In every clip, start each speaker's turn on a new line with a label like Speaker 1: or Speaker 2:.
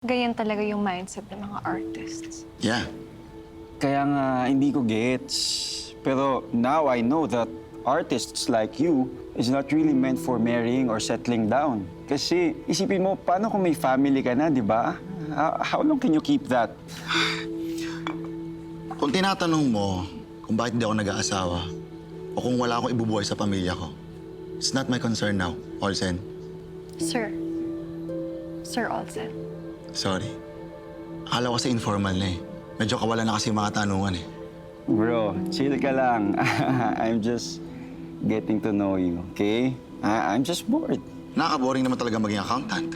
Speaker 1: Ganyan talaga yung mindset ng mga artists.
Speaker 2: Yeah.
Speaker 3: Kaya nga, hindi ko gets. Pero now I know that artists like you is not really meant for marrying or settling down. Kasi isipin mo, paano kung may family ka na, di ba? How long can you keep that?
Speaker 2: Kung tinatanong mo kung bakit hindi ako nag-aasawa o kung wala akong ibubuhay sa pamilya ko, it's not my concern now, Olsen.
Speaker 1: Sir. Sir Olsen.
Speaker 2: Sorry. Akala ko kasi informal na eh. Medyo kawalan na kasi yung mga tanungan eh.
Speaker 3: Bro, chill ka lang. I'm just getting to know you, okay? I'm just bored.
Speaker 2: Nakaka-boring naman talaga maging accountant.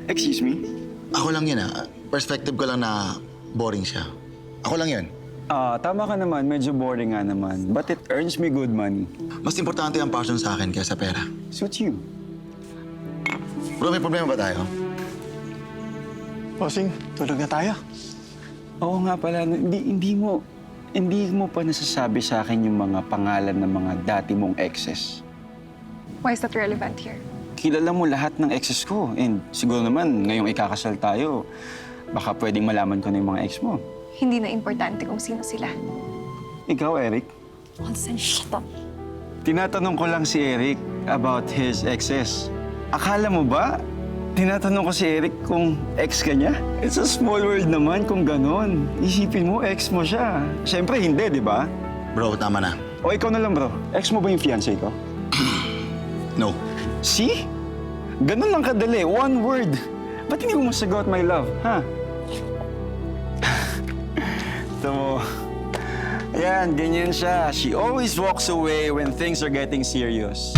Speaker 3: Excuse me?
Speaker 2: Ako lang yun ah. Perspective ko lang na boring siya. Ako lang yun.
Speaker 3: Tama ka naman. Medyo boring nga naman. But it earns me good money.
Speaker 2: Mas importante ang passion sa akin kaysa pera.
Speaker 3: Suits you.
Speaker 2: Bro, may problema ba tayo?
Speaker 4: Bossing, tulog na tayo.
Speaker 3: Oo nga pala, hindi mo pa nasasabi sa akin yung mga pangalan ng mga dati mong exes.
Speaker 1: Why is that relevant here?
Speaker 3: Kilala mo lahat ng exes ko. And siguro naman, ngayong ikakasal tayo, baka pwedeng malaman ko na yung mga ex mo.
Speaker 1: Hindi na importante kung sino sila.
Speaker 3: Ikaw, Eric?
Speaker 1: Olsen, shut up.
Speaker 3: Tinatanong ko lang si Eric about his exes. Akala mo ba, tinatanong ko si Eric kung ex ka niya? It's a small world naman kung ganon. Isipin mo, ex mo siya. Siyempre, hindi, di ba?
Speaker 2: Bro, tama na.
Speaker 3: O ikaw na lang, bro. Ex mo ba yung fiancé ko?
Speaker 2: No.
Speaker 3: See? Ganun lang kadali. One word. Ba't hindi mo masagot, my love? Ha? Ito mo. Ayan, ganyan siya. She always walks away when things are getting serious.